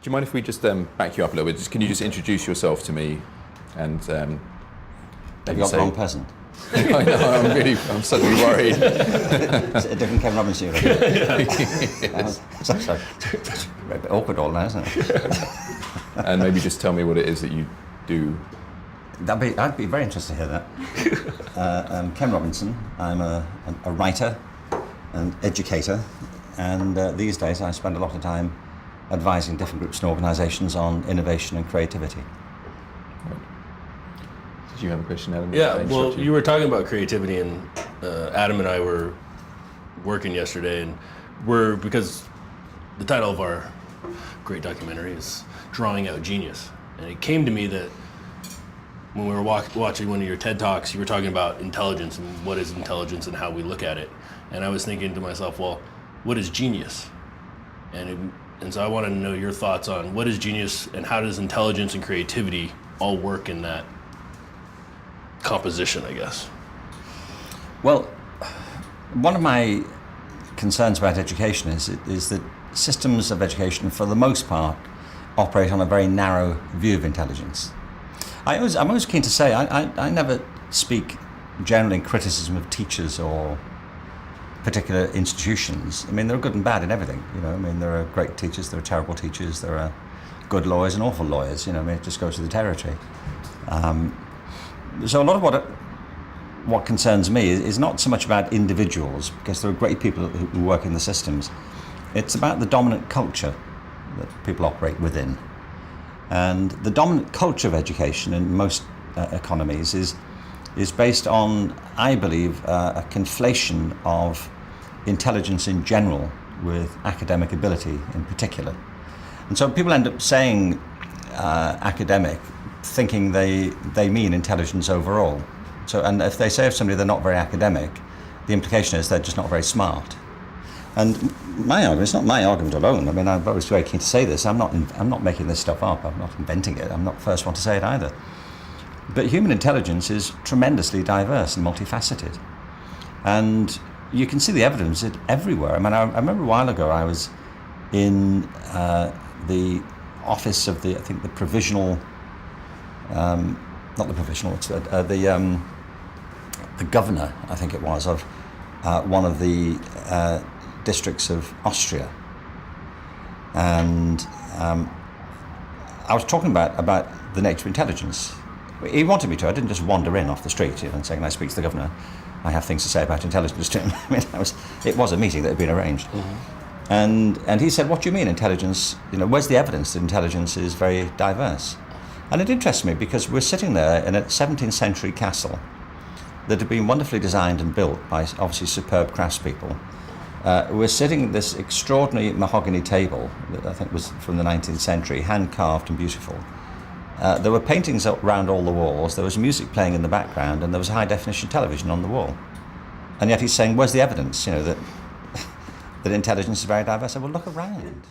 you mind if we just back you up a little bit? Can you just introduce yourself to me and Have you got the wrong person? I know, I'm suddenly worried. Is it a different Ken Robinson? Yes. Sorry. A bit awkward all now, isn't it? And maybe just tell me what it is that you do. I'd be very interested to hear that. I'm Ken Robinson. I'm a writer and educator, and these days I spend a lot of time advising different groups and organisations on innovation and creativity. Right. Did you have a question, Adam? Yeah, well, you were talking about creativity, and Adam and I were working yesterday, and because the title of our great documentary is Drawing Out Genius, and it came to me that when we were watching one of your TED Talks, you were talking about intelligence and what is intelligence and how we look at it, and I was thinking to myself, well, what is genius? And so I wanted to know your thoughts on what is genius and how does intelligence and creativity all work in that composition, I guess. Well, one of my concerns about education is that systems of education, for the most part, operate on a very narrow view of intelligence. I'm always keen to say I never speak generally in criticism of teachers or particular institutions. I mean, there are good and bad in everything. I mean, there are great teachers, there are terrible teachers, there are good lawyers and awful lawyers. I mean, it just goes to the territory. So a lot of what concerns me is not so much about individuals, because there are great people who work in the systems. It's about the dominant culture that people operate within. And the dominant culture of education in most economies is based on, I believe, a conflation of intelligence in general with academic ability in particular. And so people end up saying academic, thinking they mean intelligence overall. And if they say of somebody they're not very academic, the implication is they're just not very smart. And my argument, it's not my argument alone. I mean, I'm always very keen to say this. I'm not making this stuff up. I'm not inventing it. I'm not the first one to say it either. But human intelligence is tremendously diverse and multifaceted. And you can see the evidence everywhere. I mean, I remember a while ago I was in the office of the provisional, not the provisional, it's the governor, I think it was, of one of the districts of Austria. And I was talking about the nature of intelligence. He wanted me to. I didn't just wander in off the street and saying, "Can I speak to the governor? I have things to say about intelligence to him." I mean, it was a meeting that had been arranged. Mm-hmm. And he said, "What do you mean intelligence? Where's the evidence that intelligence is very diverse?" And it interests me because we're sitting there in a 17th century castle that had been wonderfully designed and built by obviously superb craftspeople. We're sitting at this extraordinary mahogany table that I think was from the 19th century, hand-carved and beautiful. There were paintings around all the walls, there was music playing in the background, and there was a high-definition television on the wall. And yet he's saying, where's the evidence, that intelligence is very diverse? I said, well, look around.